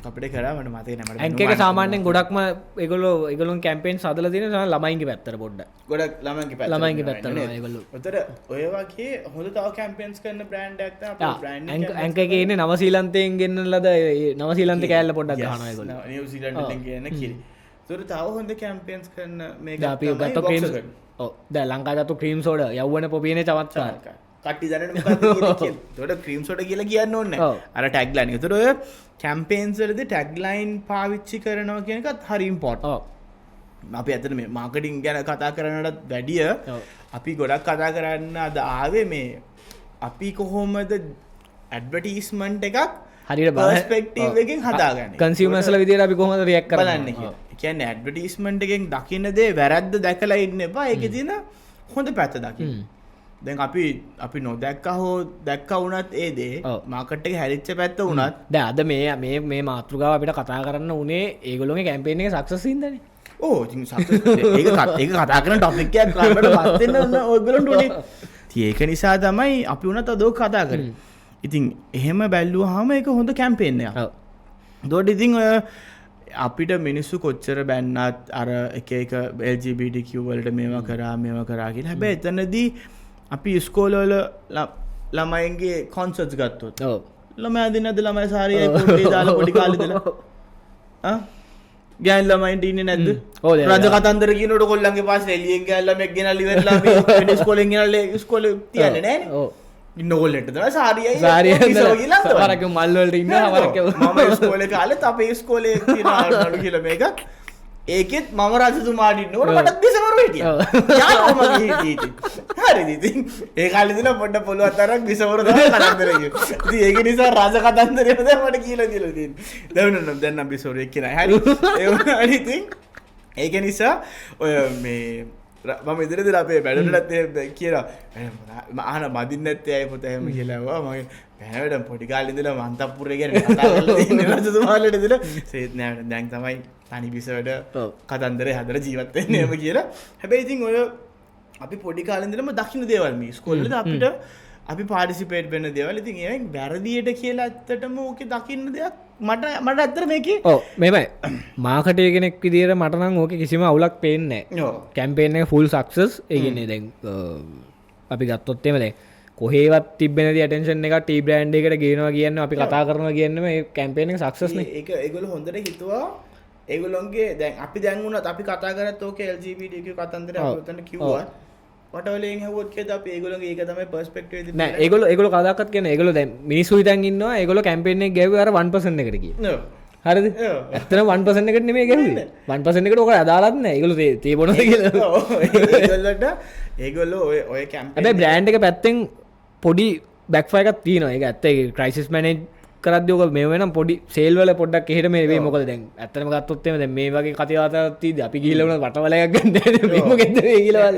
අපිට කරා මට මතක නෑ. ඇන්කර් එක සාමාන්‍යයෙන් ගොඩක්ම ඒගොල්ලෝ කැම්පේන්ස් හදලා තියෙන ළමයින්ගේ පැත්තට පොඩ්ඩක්. ගොඩක් ළමයින්ගේ පැත්තට. ළමයින්ගේ පැත්තට ඒගොල්ලෝ. උතර ඔය වගේ හොඳ තව කැම්පේන්ස් කරන බ්‍රෑන්ඩ් එකක් තමයි අපේ බ්‍රෑන්ඩ් එක. ඇන්කර් එකේ ඉන්නේ නවසීලන්තයෙන් ගෙන්නන ලද නවසීලන්ත කෑල්ල පොඩ්ඩක් ගහනවා ඒගොල්ලෝ. නිව්සීලන්ත වලින් ගෙන කිරි. ඒතර තව හොඳ කැම්පේන්ස් කරන මේක අපි ගත්ත ක්‍රීම් ඔව් දැන් ලංකාවේ ගත්ත ක්‍රීම් සෝඩා යවුවන පොපියනේ චමත්කාර. කට්ටි දරන මොකක්ද කියලා. ඒතකොට ක්‍රීම් සෝඩා කියලා කියන්න ඕනේ නැහැ. අර ටැග් ලයින්. ඒතර ඔය කැම්පේන්ස් වලදී ටැග් ලයින් පාවිච්චි කරනවා කියන එකත් හරි ඉම්පෝටන්ට්. ඔව්. අපි ඇත්තට මේ මාකටිං ගැන කතා කරනටත් වැඩිය අපි ගොඩක් කතා කරන්න අද ආවේ මේ අපි කොහොමද ඇඩ්වර්ටයිස්මන්ට් එකක් හරියට පර්ස්පෙක්ටිව් එකෙන් හදාගන්නේ. කන්සියුමර්ස්ලා විදියට අපි කොහොමද රියැක්ට් කරන්නේ කියලා. ඒ කියන්නේ ඇඩ්වර්ටයිස්මන්ට් එකෙන් දකින්න දේ වැරද්ද දැකලා ඉන්න එපා. ඒකේ තියෙන හොඳ පැත්ත දකින්න. දැන් අපි නොදැක්කා හෝ දැක්කා වුණත් ඒ දේ මාකට් එකේ හැරිච්ච පැත්ත වුණත් දැන් අද මේ මාතෘකාව අපිට කතා කරන්න උනේ ඒගොල්ලෝගේ කැම්පේන් එක සක්සස් හින්දානේ. ඕ ඉතින් සක්සස් ඒක කතා කරන ටොපික් එකක් ගන්නට පත් වෙන්න ඔයගොල්ලන්ට උනේ. ඉතින් ඒක නිසා තමයි අපි උනත් අද ඔක කතා කරන්නේ. ඉතින් එහෙම බැලුවාම ඒක හොඳ කැම්පේන් එකක්. ඔව්. ඒතකොට ඉතින් අපිට මිනිස්සු කොච්චර බැන්නත් අර එක LGBTQ වලට මේවා කරා කියලා. හැබැයි එතනදී අපි ඉස්කෝලවල ළමයින්ගේ කොන්සර්ට්ස් ගත්තොත්. ඔව්. ළමයි අදින්න අද ළමයි සාරියයි පොඩි දාලා පොඩි කාලේ ඉඳලා. ගෑන් ළමයින්ට ඉන්නේ නැද්ද? රජ කතන්දර කියනකොට කොල්ලන්ගේ පාස්සේ එළියෙන් ගෑන් ළමෙක් ගෙනල්ලා ඉවරලා මේ ඉස්කෝලෙන් ගෙනල්ලා ඉස්කෝලේ තියන්නේ නැහනේ. ඔව්. ඉන්න කොල්ලෙන්ට තමයි සාරියයි කිසෝ කියලා සමහරක් මල් වලට ඉන්න සමහරක් මම ඉස්කෝලේ කාලෙත් අපේ ඉස්කෝලේ තියෙන අඩු කියලා මේක ඒකෙත් මම රජතුමාට ඉන්නකොට මටත් බිසවරු හිටියා. යාළුවෝ මගේ හිටියේ. හරිද ඉතින් ඒ කාලේ ඉඳලා පොඩ්ඩක් පොළොවත් අරන් බිසවරු තමයි කතන්දර කිව්වේ. ඉතින් ඒක නිසා රජ කතන්දරේ තමයි මට කියලා තියෙන්නේ. දැන් නම් බිසවරු එක්ක නෑ. හරි. ඒ වුණාට ඉතින් ඒක නිසා ඔය මේ මම ඉදිරියේදී අපේ බැලුනටත් කියලා අහන මදින්න නැත්තේ අය පුතා එහෙම කියලා ආවා. මගේ බැලුවට පොඩි කාලේ ඉඳලා මන්තප්පුරේ ගැන කතා කරලා ඉන්නේ රජතුමාලට ඉඳලා සේත් නෑ දැන් තමයි තනි බිසවට කතන්දරේ හදලා ජීවත් වෙන්නේ එහෙම කියලා. හැබැයි ඉතින් ඔය අපි පොඩි කාලේ ඉඳලම දකින්න දේවල් මේ ඉස්කෝලේ වලදී අපිට අපි පාඩිසිපේට් වෙන දේවල් ඉතින් ඒ වැරදියට කියලා ඇත්තටම ඕකේ දකින්න දෙයක් මට ඇත්තට මේකේ මෙමයි මාකටය කෙනෙක් විදිට මටනම් ඕක කිසිම අවුලක් පේන්නේ කැම්පේන ෆුල් සක්සස් ඒගන්නේ දැන් අපි ගත්තොත්තෙම දැ කොහේවත් තිබෙන ටෙන්ෂන් එක ටී බ්‍රන්් එකට ගේනවා කියන්න අපි කතා කරන කියන්න කැම්පේන සක්සස්න එක ඒගොල හොඳට හිතුවා ඒගොලොන්ගේ දැන් අපි දැන්වුණත් අපි කතා කරත් ඕක LGBTQ කතන්දර තන කිව්වා වටවලින් හවොත් අප ඒගොල ඒක තමයි පර්ස්පෙක්ට් ඒගොල ඒගොල කදක්ත් කියන ඒගොල දැ මිනිස්සු හිතන් ඉන්න ඒගොල කැම්පේන ගැවර 1% එකටකි හරි ඇතන 1% එකට නෙමේ ගැව 1% එකට ඕක අදාලත්න ඒගොල තේ බොන ඒගොල්ලට ඒගොල්ල ඔය කැම්ප බ්‍රෑන්් එක පැත්තෙන් පොඩි බැක්ෆයකත් තියන එක ඇත්තේ ක්‍රයිසිස් මැනජ් කරදයෝක මේ වෙනම් පොඩි සේල්වල පොඩ්ඩක් එහෙට මේ වේ මොකද දැන් ඇත්තම ගත්තොත්තෙම දැන් මේ වගේ කතාවතී අපි ගිහිල්ලා වුණා වටවලයක් ගන්න මේ මොකෙන්ද මේ ගිහිල්ලා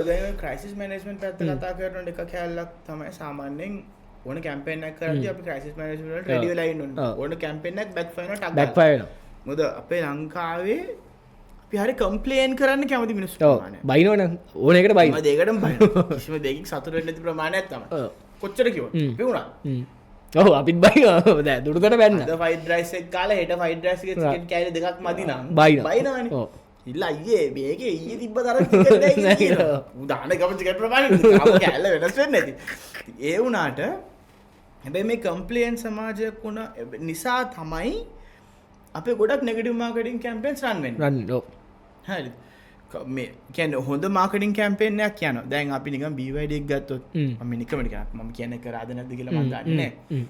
දැන් ක්‍රයිසිස් මැනේජ්මන්ට් පැත්ත කතා කරන එක කැලලක් තමයි සාමාන්‍යයෙන් ඕන කැම්පේන් එකක් කරද්දී අපි ක්‍රයිසිස් මැනේජ්මන්ට් වලට රෙඩි වෙලා ඉන්න ඕනේ ඕන කැම්පේන් එකක් බෑක්ෆයර් වෙනවා ටක් බෑක්ෆයර් වෙනවා මොකද අපේ ලංකාවේ අපි හරි කම්ප්ලේන් කරන්න කැමති මිනිස්සු ප්‍රමාණය බයිනවනේ ඕන එකට බයින මම දෙයකටම බයිනවා කිසිම දෙයකින් සතුට වෙන්න නැති ප්‍රමාණයක් තමයි කොච්චර කිව්වොත් අපි උනා ඔහු අපිත් බයි දැ දුරකට බැන්න ෆයිඩ් රයිස් එක කාලා හෙට ෆයිඩ් රයිස් එක චිකන් කෑලි දෙකක් මදි නම් බයිනවනේ ඉල්ල අයියේ මේක ඊයේ තිබ්බ තරම් චිකන් නැහැ කියලා උදාන ගම චිකන් ප්‍රමාණය කෑල්ල වෙනස් වෙන්නේ නැති ඒ වුණාට හැබැයි මේ කම්ප්ලේන් සමාජයක් වුණ නිසා තමයි අපේ ගොඩක් නෙගටිව් මාකටිං කැම්පේන්ස් රන් වෙන්නේ හරි මේ කියන්නේ හොඳ මාකටිං කැම්පේන් එකක් කියනවා. දැන් අපි නිකන් BYD එක ගත්තොත් මම නිකමට කියනවා. මම කියන්නේ කරාද නැද්ද කියලා මම දන්නේ නැහැ.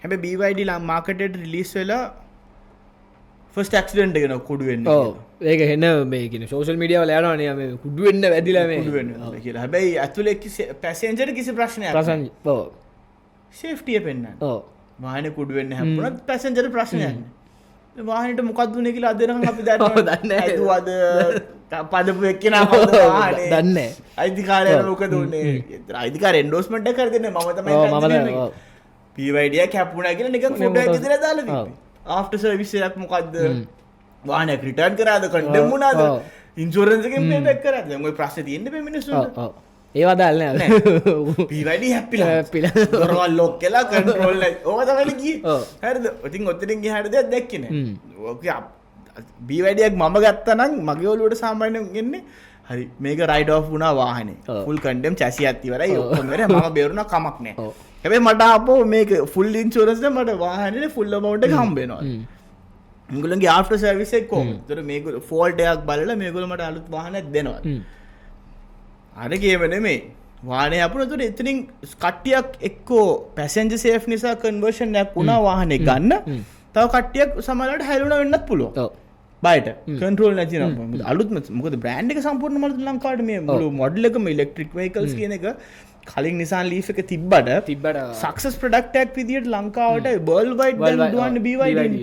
හැබැයි BYD මාකටෙට රිලීස් වෙලා ෆස්ට් ඇක්සිඩන්ට් එක නෝ කුඩු වෙන්නේ. ඔව්. ඒක එන මේ කියන සෝෂල් මීඩියා වල යනවනේ මේ කුඩු වෙන්න වැදිලා මේ කුඩු වෙන්න කියලා. හැබැයි ඇතුලේ පැසෙන්ජර් කිසි ප්‍රශ්නයක් නැහැ. ඔව්. සේෆ්ටි එක පෙන්නන්න. ඔව්. වාහනේ කුඩු වෙන්න හැප්පුණත් පැසෙන්ජර් ප්‍රශ්නයක් නැහැ. වාහනේට මොකක්ද උනේ කියලා අද අපි දන්නේ නැහැ. ඒතුවද පදපු එක්කෙනා කවුද වාහනේ දන්නේ අයිතිකාරයන මොකද උනේ අයිතිකාර එන්ඩෝස්මන්ට් එක කරලා දෙන්නේ මම තමයි PYD එක කැපුණා කියලා නිකන් ෆොටෝ එකක් ඉදලා දාලා තිබ්බේ ආෆ්ටර් සර්විස් එකක් මොකද්ද වාහනයක් රිටර්න් කරාද කන්ඩෙම් වුණාද ඉන්ෂුරන්ස් එකෙන් පේ බෑක් කරාද දැන් ওই ප්‍රශ්නේ තියෙන්නේ මේ මිනිස්සුන්ට ඒවා දාලා නැහැ PYD හැප්පිලා දොරවල් ලොක් කළා කන්ට්‍රෝල් එක ඕක තමයි ගියේ හරිද ඉතින් ඔතනින් ගියාට දෙයක් දැක්කේ නැහැ ඕක BYD එකක් මම ගත්තා නම් මගේ ඔළුවට සාමාන්‍යයෙන් එන්නේ හරි මේක රයිඩ් ඔෆ් වුණා වාහනේ ෆුල් කන්ඩෙම් චැසි එකක් ඉවරයි ඔක්කොම ඉවරයි මම බේරුණා කමක් නැහැ හැබැයි මට ආපහු මේක ෆුල් ඉන්ෂුරන්ස් එක මට වාහනේ ෆුල් amount එක හම්බ වෙනවා මේගොල්ලන්ගේ ආෆ්ටර් සර්විස් එක කොහොමද ඒතර මේගොල්ලෝ ෆෝල්ට් එකක් බලලා මේගොල්ලෝ මට අලුත් වාහනයක් දෙනවා අර ගේම නෙමෙයි වාහනේ අපුණ ඒතර එතනින් කට්ටියක් එක්කෝ පැසෙන්ජර් සේෆ් නිසා කන්වර්ෂන් එකක් වුණා වාහනේ ගන්න තව කට්ටියක් සමහරවිට හැලුණා වෙන්නත් පුළුවන් බයිට කන්ට්‍රෝල් නැති නම් අලුත්ම මොකද බ්‍රෑන්ඩ් එක සම්පූර්ණයෙන්ම අලුත් ලංකාවට මේ මුළු මොඩල් එකම ඉලෙක්ට්‍රික් වෙහිකල්ස් කියන එක කලින් Nissan Leaf එක තිබ්බට සක්සස් ප්‍රොඩක්ට් එකක් විදියට ලංකාවට වර්ල්ඩ් වයිඩ් දැන් දුවන්නේ BYD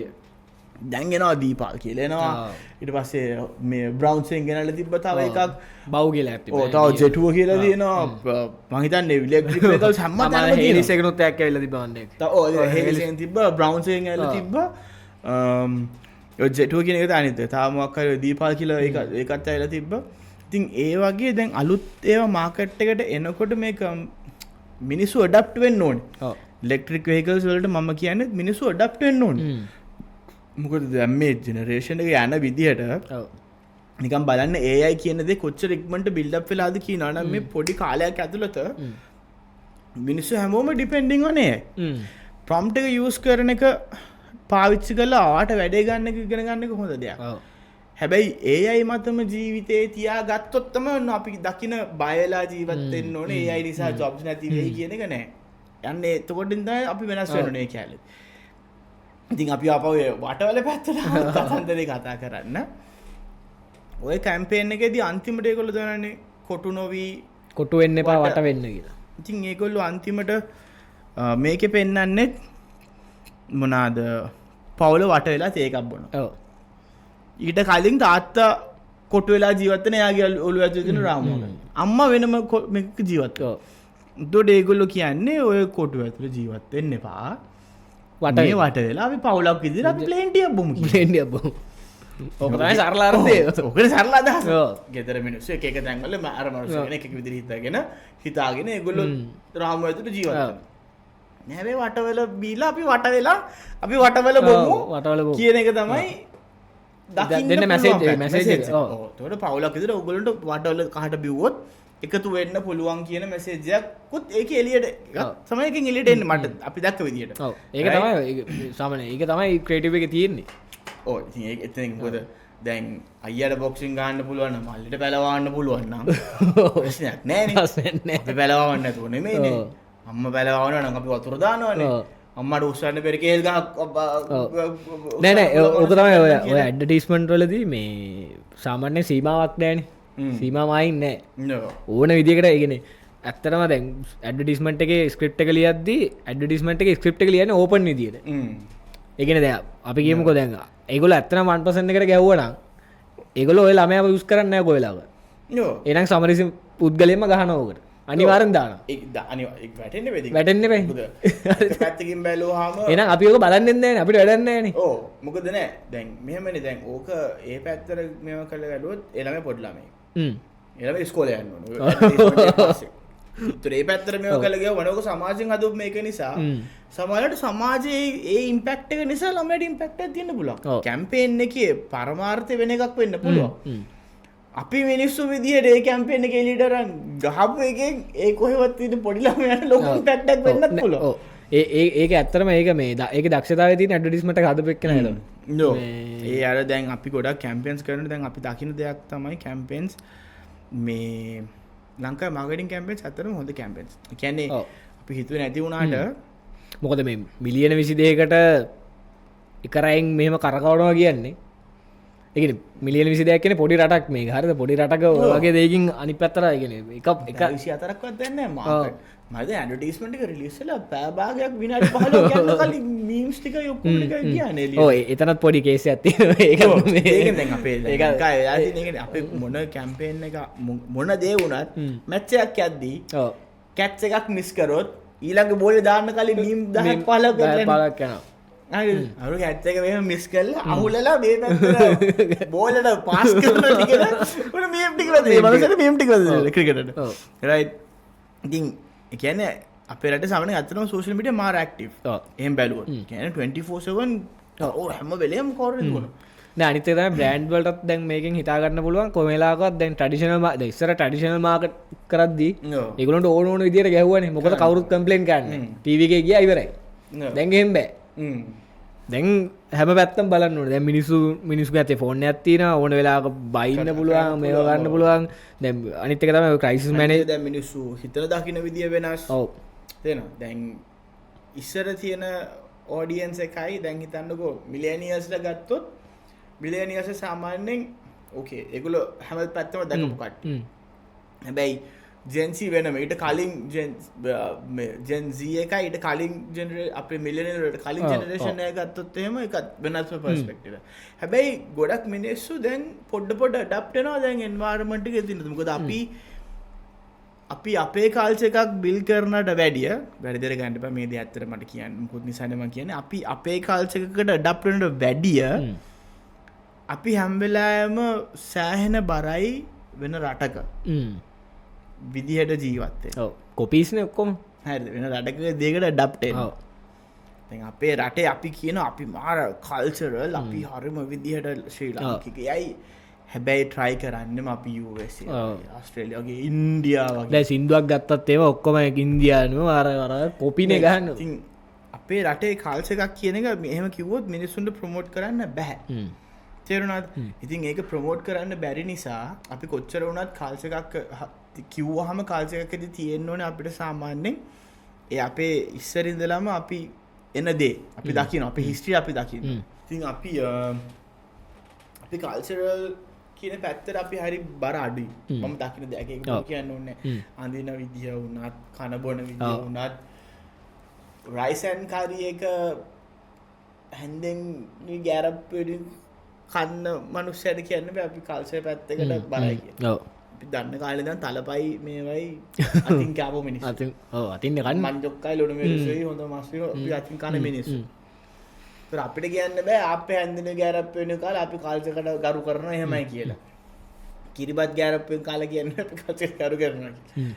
දැන් එනවා දීපාල් කියලා එනවා ඊට පස්සේ මේ බ්‍රවුන් සෙන් ගෙනල්ලා තිබ්බ තව එකක් බව් කියලා ඇප් ඔව් තව Z2 කියලා තියෙනවා මම හිතන්නේ ඉලෙක්ට්‍රික් වෙහිකල්ස් හැමදාම තියෙනවා හේලිස් එකනොත් එකක් ඇවිල්ලා තිබ්බා වන්දේ ඔව් හේලිස් එකෙන් තිබ්බ බ්‍රවුන් සෙන් ඇවිල්ලා තිබ්බ Z2 කියන එක අනිත් තාම මොකක් හරි දීපාල් කියලා ඒකත් ඇවිල්ලා තිබ්බ ඉතින් ඒ වගේ දැන් අලුත් ඒවා මාකට් එකට එනකොට මේක මිනිස්සු ඇඩප්ට් වෙන්න ඕනේ ඔව් ඉලෙක්ට්‍රික් වෙහිකල්ස් වලට මම කියන්නේ මිනිස්සු ඇඩප්ට් වෙන්න ඕනේ මොකද දැන් මේ ජෙනරේෂන් එක යන විදිහට නිකන් බලන්න AI කියන දේ කොච්චර ඉක්මනට බිල්ඩ් අප් වෙලාද කියනවා නම් මේ පොඩි කාලයක් ඇතුළත මිනිස්සු හැමෝම ඩිපෙන්ඩින් on AI ප්‍රොම්ප්ට් එක යූස් කරන එක පාවිච්චි කරලා ආට වැඩේ ගන්න එක ඉගෙන ගන්න එක හොඳ දෙයක්. හැබැයි AI මතම ජීවිතේ තියාගත්තොත් තමයි අපි දකින බයලා ජීවත් වෙන්න ඕනේ AI නිසා ජොබ්ස් නැති වෙයි කියන එක නෑ. යන්නේ එතකොටින් තමයි අපි වෙනස් වෙන්නේ කැලේ. ඉතින් අපි ආපහු වටවල පැත්තට කතන්දරේ කතා කරන්න. ඔය කැම්පේන් එකේදී අන්තිමට ඒගොල්ලෝ දවන්නේ කොටු නොවි කොටු වෙන්න එපා වට වෙන්න කියලා. ඉතින් ඒගොල්ලෝ අන්තිමට මේකේ පෙන්නන්නේ මොනවාද පවුල වට වෙලා තේ එකක් බොනවා. ඔව්. ඊට කලින් තාත්තා කොටු වෙලා ජීවත් වෙන එයාගේ ඔළුව ඇතුලේ තියෙන රාමුව. අම්මා වෙනම මේක ජීවත් වෙනවා. එතකොට ඒගොල්ලෝ කියන්නේ ඔය කොටු ඇතුලේ ජීවත් වෙන්න එපා. වට වෙලා අපි පවුලක් විදිහට අපි ප්ලේන් ටියක් බොමු කියලා. ප්ලේන් ටියක් බොමු. ඕක තමයි සරල අර්ථය. ඕකට සරල අදහස. ඔව්. ගෙදර මිනිස්සු එක තැන්වල අර මනුස්සය කෙනෙක් එක විදිහට හිතාගෙන ඒගොල්ලෝ රාමුව ඇතුළේ ජීවත් වෙනවා. නැවේ වටවල බීලා අපි වටවල බොමු වටවල බොමු. කියන එක තමයි දෙන්න message එක. ඔව්. ඒතකොට පවුලක් විතර ඕගොල්ලන්ට වටවල කහට බිව්වොත් එකතු වෙන්න පුළුවන් කියන මැසේජ් එකකුත් ඒක එළියට සමයකින් එළියට එන්න මට අපි දැක්ක විදියට. ඔව්. ඒක තමයි සාමාන්‍ය ඒක තමයි ක්‍රියේටිව් එකේ තියෙන්නේ. ඔව් ඉතින් ඒක එතනින් මොකද දැන් අයියට බොක්සින් ගන්න පුළුවන් නම් මල්ලිට පැලවන්න පුළුවන් නම් ප්‍රශ්නයක් නෑනේ. අපි පැලවන්න නැතුව නෙමෙයිනේ. අම්මා පැලවනවා නම් අපි වතුර දානවනේ. අම්මට උස්සන්න බැරි කේල් ගහක් නෑ නෑ ඕක තමයි ඔය ඇඩ්වර්ටයිස්මන්ට් වලදී මේ සාමාන්‍ය සීමාවක් නෑනේ. සීමාවයින් නෑ. ඕන විදිහකට ඒ කියන්නේ ඇත්තටම දැන් ඇඩ්වර්ටයිස්මන්ට් එකේ ස්ක්‍රිප්ට් එක ලියද්දී ඇඩ්වර්ටයිස්මන්ට් එකේ ස්ක්‍රිප්ට් එක ලියන්නේ ඕපන් විදියට. ඒ කියන්නේ දැන් අපි කියමුකෝ දැන් ඒගොල්ලෝ ඇත්තටම 1% එකට ගැව්වනම් ඒගොල්ලෝ ඔය ළමයාව යූස් කරන්නේ නැහැ කොහෙලාව. නෝ. එහෙනම් සමරිසි පුද්ගලයෙන්ම ගහනවා ඕකට. අනිවාර්යෙන් දානවා. ඒක වැටෙන්නේ වෙදී. වැටෙන්නේ බෑ. මොකද පැත්තකින් බැලුවාම එහෙනම් අපි ඕක බලන්නේ නැහැනේ අපිට වැඩක් නැහැනේ. ඔව් මොකද නෑ දැන් මෙහෙමනේ දැන් ඕක ඒ පැත්තට මේව කරලා ගැලුවොත් ඒ ළමයි පොඩි ළමයි. ඒ ළමයි ඉස්කෝලේ යන්න ඕනේ. ඒ පැත්තට මේව කරලා ගියා වනෝක සමාජයෙන් අදොත් මේක නිසා සමහරවිට සමාජයේ ඒ ඉම්පැක්ට් එක නිසා ළමයට ඉම්පැක්ට් එකක් තියෙන්න පුළුවන්. කැම්පේන් එකේ පරමාර්ථය වෙන එකක් වෙන්න පුළුවන්. අපි මිනිස්සු විදිහට ඒ කැම්පේන් එකේ ලීඩරන් ගහපු එකෙන් ඒ කොහෙවත් ඉන්න පොඩි ළමයාට ලොකු ඉම්පැක්ට් එකක් වෙන්නත් පුළුවන්. ඔව්. ඒක ඇත්තටම ඒක මේ ඒකේ දක්ෂතාවය තියෙන ඇඩ්වර්ටයිස්මන්ට් එක හදපු එක්කන නේද? නෝ. ඒ අර දැන් අපි ගොඩක් කැම්පේන්ස් කරනකොට දැන් අපි දකින්න දෙයක් තමයි කැම්පේන්ස් මේ ලංකාවේ මාකටිංగ్ කැම්පේන්ස් අතරම හොඳ කැම්පේන්ස්. ඒ කියන්නේ අපි හිතුවේ නැති වුණාට මොකද මේ මිලියන 22කට එකරයින් මෙහෙම කරකවනවා කියන්නේ ඒ කියන්නේ මිලියන 22ක් කියන්නේ පොඩි රටක් මේක. හරිද? පොඩි රටක ඔය වගේ දෙයකින් අනිත් පැත්තට ඒ කියන්නේ එක 24ක්වත් දැන්නේ නැහැ මාකට්. මම දැන් ඇඩ්වර්ටයිස්මන්ට් එක රිලීස් වෙලා පැය භාගයක් විනාඩි 15ක් යන කලින් මීම්ස් ටික ඔක්කොම ටික කියන්නේ එළියට. ඔව් එතනත් පොඩි කේස් එකක් තියෙනවා. ඒක දැන් අපේ ලංකාවේ යාදී නේ අපේ මොන කැම්පේන් එක මොන දේ වුණත් මැච් එකක් යද්දී ඔව් කැට්ස් එකක් මිස් කරොත් ඊළඟ බෝලේ දාන්න කලින් මීම් 10ක් 15ක් යනවා. අරු ඇත්ත එක මෙම මිස් කරලා අහුලලා මේ පැත්තට බෝලට පාස් කරන ටිකට උන මීම් ටික වැදේ මනසට මීම් ටික වැදේ ක්‍රිකටට රයිට් ඉතින් ඒ කියන්නේ අපේ රටේ සාමාන්‍යයෙන් අතනම සෝෂල් මීඩියා මාර ඇක්ටිව් එහෙම බැලුවොත් කියන්නේ 24/7 ඔව් හැම වෙලේම කවරේද කොන නෑ අනිත් එක තමයි බ්‍රෑන්ඩ් වලටත් දැන් මේකෙන් හිතා ගන්න පුළුවන් කොහේ වෙලාවකවත් දැන් ට්‍රැඩිෂනල් දැන් ඉස්සර ට්‍රැඩිෂනල් මාකට් කරද්දී ඒගොල්ලන්ට ඕන විදියට ගැහුවානේ මොකද කවුරුත් කම්ප්ලේන් කරන්නේ ටීවී එකේ ගියා ඉවරයි දැන් එහෙම බෑ දැන් හැම පැත්තම බලන්න ඕනේ. දැන් මිනිස්සු ගැතේ ෆෝන් එකක් තියෙනවා ඕන වෙලාවක බයින්න පුළුවන් මේව ගන්න පුළුවන්. දැන් අනිත් එක තමයි ක්‍රයිසිස් මැනේජ් දැන් මිනිස්සු හිතන දකින්න විදිය වෙනස්. ඔව්. තේරෙනවද? දැන් ඉස්සර තියෙන ඔඩියන්ස් එකයි දැන් හිතන්නකෝ මිලේනියර්ස්ලා ගත්තොත් මිලේනියර්ස් සාමාන්‍යයෙන් ඕකේ ඒගොල්ලෝ හැම පැත්තම දැකපු කට්ටිය. හැබැයි ජෙන් සී වෙනම ඊට කලින් ජෙන් Z එකයි ඊට කලින් අපේ මිලියනියර් වලට කලින් ජෙනරේෂන් එක ගත්තොත් එහෙම එකක් වෙනස්ම පර්ස්පෙක්ටිව් එක. හැබැයි ගොඩක් මිනිස්සු දැන් පොඩ ඇඩැප්ට් වෙනවා දැන් එන්වයරන්මන්ට් එකේ තියෙන. මොකද අපි අපේ කල්චර් එකක් බිල්ඩ් කරනට වැඩිය වැඩිදර ගන්න එපා මේ දේ ඇත්තට මට කියන්න. මොකද නිසානේ මම කියන්නේ අපි අපේ කල්චර් එකකට ඇඩැප්ට් වෙනට වැඩිය අපි හැම වෙලාවෙම සෑහෙන බරයි වෙන රටක. විදිහට ජීවත්තේ කොපිස්න ඔක්කොම හැද වෙන රටක දෙකට ඩප්ටේ දැන් අපේ රටේ අපි කියන අපි මාර කල්චරල් අපි හරිම විදිහට ශ්‍රී ලාංකික යයි හැබැයි ට්‍රයි කරන්නම අපි ආස්ට්‍රේලියාගේ ඉන්දියාවගේ සිින්දුවක් ගත්තත් ඒව ඔක්කොම ඉන්දයානු අර කොපින ගන්න ඉතින් අපේ රටේ කාල්ස එකක් කියන එක මෙහෙම කිව්වොත් මිනිස්සුන්ට ප්‍රමෝට් කරන්න බැහැ තේරුණාද ඉතින් ඒක ප්‍රමෝට් කරන්න බැරි නිසා අපි කොච්චර වුණත් කාල්ස එකක් කිව්වහම කාල්ස එකකදී තියෙන්න ඕනේ අපිට සාමාන්‍යයෙන් ඒ අපේ ඉස්සර ඉඳලම අපි එන දේ අපි දකින්න අපේ හිස්ටරි අපි දකින්න. ඉතින් අපි කල්චරල් කියන පැත්තට අපි හරි බර අඩුයි. මම දකින්න දෙයක් ඒක කියන්න ඕනේ. අඳින විදිය වුණත් කන බොන විදිය වුණත් රයිස් ඇන්ඩ් කරි එක හැන්දෙන් ගෑරප් කන්න මනුස්සයට කියන්න බෑ අපි කල්චර් පැත්තකට බරයි කියලා. දන්න කාලේ දැන් තලපයි මේවයි අතින් කෑපු මිනිස්සු. අතින් කන්න මන්ජොක්කයි ලුණු මිරිසුයි හොඳ මස්වි අපි අතින් කන මිනිස්සු. අපිට කියන්න බෑ අපේ ඇන්දින ගෑරප් වෙන කාලේ අපි කල්චරකට ගරු කරනවා එහෙමයි කියලා. කිරිබත් ගෑරප් වෙන කාලේ කියන්නේ අපි කල්චර් ගරු කරනවා කියලා.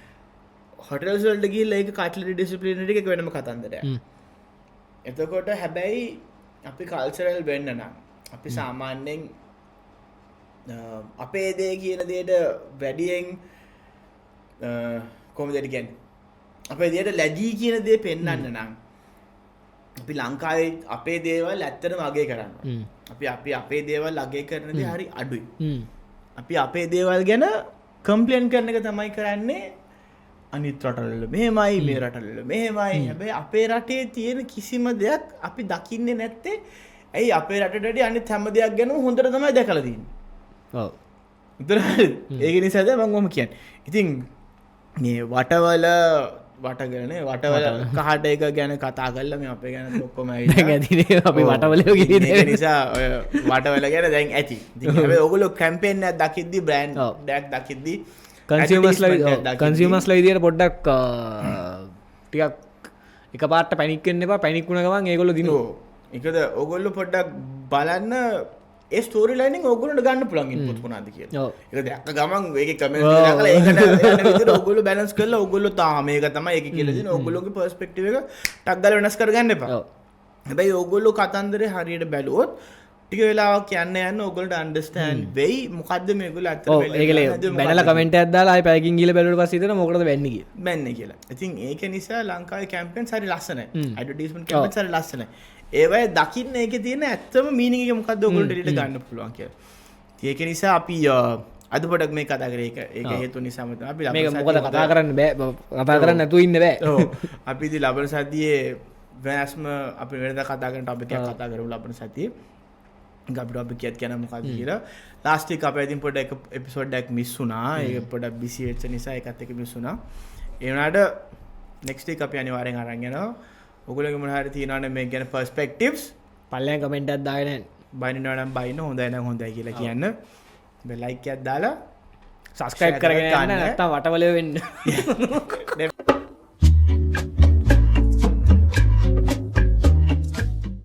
හොටෙල්ස් වලට ගිහිල්ලා ඒක කට්ලරි ඩිසිප්ලිනරි එක වෙනම කතන්දරයක්. එතකොට හැබැයි අපි කල්චරල් වෙන්න නම් අපි සාමාන්‍යයෙන් අපේ දේ කියන දේට වැඩියෙන් කොහොමද කියන්නේ අපේ දේට ලැජී කියන දේ පෙන්වන්න නම් අපි ලංකාවේ අපේ දේවල් ඇත්තටම අගය කරන්න. අපි අපේ දේවල් අගය කරන දේ හරි අඩුයි. අපි අපේ දේවල් ගැන කම්ප්ලේන් කරන එක තමයි කරන්නේ. අනිත් රටවල මෙහෙමයි මේ රටවල මෙහෙමයි. හැබැයි අපේ රටේ තියෙන කිසිම දෙයක් අපි දකින්නේ නැත්තේ ඇයි අපේ රටට වඩා අනිත් හැම දෙයක් ගැනම හොඳට තමයි දැකලා තියෙන්නේ. ඔව්. ඒක නිසාද මම ඔහොම කියන්නේ. ඉතින් මේ වටවල කහට එක ගැන කතා කරලා මේ අපේ ගැන ඔක්කොම ඇතිනේ අපි වටවල ඒක නිසා ඔය වටවල ගැන දැන් ඇති. ඉතින් හැබැයි ඔයගොල්ලෝ කැම්පේන් එකක් දකිද්දි බ්‍රෑන්ඩ් එකක් දකිද්දි කන්සියමර්ස්ලා විදියට පොඩ්ඩක් ටිකක් එකපාරට පැනික් වෙන්න එපා. පැනික් වුණ ගමන් ඒගොල්ලෝ දිනුවා. ඒකද ඔයගොල්ලෝ පොඩ්ඩක් බලන්න ඒ ස්ටෝරි ලයින් එක ඔයගොල්ලෝට ගන්න පුළුවන් ඉන්පුට් මොනවද කියලා. ඒක දැක්ක ගමන් ඒකේ කමෙන්ට් දාලා ඒකට යන විදිහට ඔයගොල්ලෝ බැලන්ස් කරලා ඔයගොල්ලෝ මේක තමයි ඒක කියලා දෙන ඔයගොල්ලෝගේ පර්ස්පෙක්ටිව් එක ටක් ගාලා වෙනස් කරගන්න එපා. හැබැයි ඔයගොල්ලෝ කතන්දරේ හරියට බැලුවොත් ටික වෙලාවක් යන්න ඔයගොල්ලන්ට අන්ඩර්ස්ටෑන්ඩ් වෙයි මොකද්ද මේගොල්ලෝ ඇත්තට බැනලා කමෙන්ට් එකක් දාලා ආයි පැයකින් ගිහලා බැලුවට පස්සේ හිතන මොකටද වෙන්නේ කියලා. බැන්නේ කියලා. ඉතින් ඒක නිසා ලංකාවේ කැම්පේන්ස් හරි ලස්සනයි. ඇඩ්වර්ටයිස්මන්ට් කැම්පේන්ස් හරි ලස්සනයි. ඒවයි දකින්න ඒකේ තියෙන ඇත්තම මීනින් එක මොකද්ද ඔයගොල්ලන්ට එළියට ගන්න පුළුවන් කියලා. ඒක නිසා අපි අද පොඩක් මේ කතා කරේ ඒක හේතු නිසාම තමයි අපි මේක මොකද කතා කරන්න බෑ කතා කරන්න නැතුව ඉන්න බෑ. ඔව් අපි ඉතින් ලබන සතියේ වෙනස්ම අපි වෙනදා කතා කරන ටොපික් එකක් කතා කරමු ලබන සතියේ. අපිට අපි කියත් කියන මොකක්ද කියලා ලාස්ට් එක අපේ ඉතින් පොඩ්ඩක් එපිසෝඩ් එකක් මිස් වුණා. ඒක පොඩ්ඩක් බිසි වෙච්ච නිසා ඒකත් එක මිස් වුණා. ඒ වුණාට නෙක්ස්ට් වීක් අපි අනිවාර්යෙන් අරන් යනවා. ඔයගොල්ලෝගේ මොන හරි තියෙනවනේ මේක ගැන පර්ස්පෙක්ටිව්ස් පල්ලෙන් කමෙන්ට් එකක් දාගෙන බයිනවා නම් බයින්න හොඳයි නම් හොඳයි කියලා කියන්න. බෙල් ලයික් එකක් දාලා සබස්ක්‍රයිබ් කරගෙන යන්න නැත්නම් වටවලේ වෙන්න.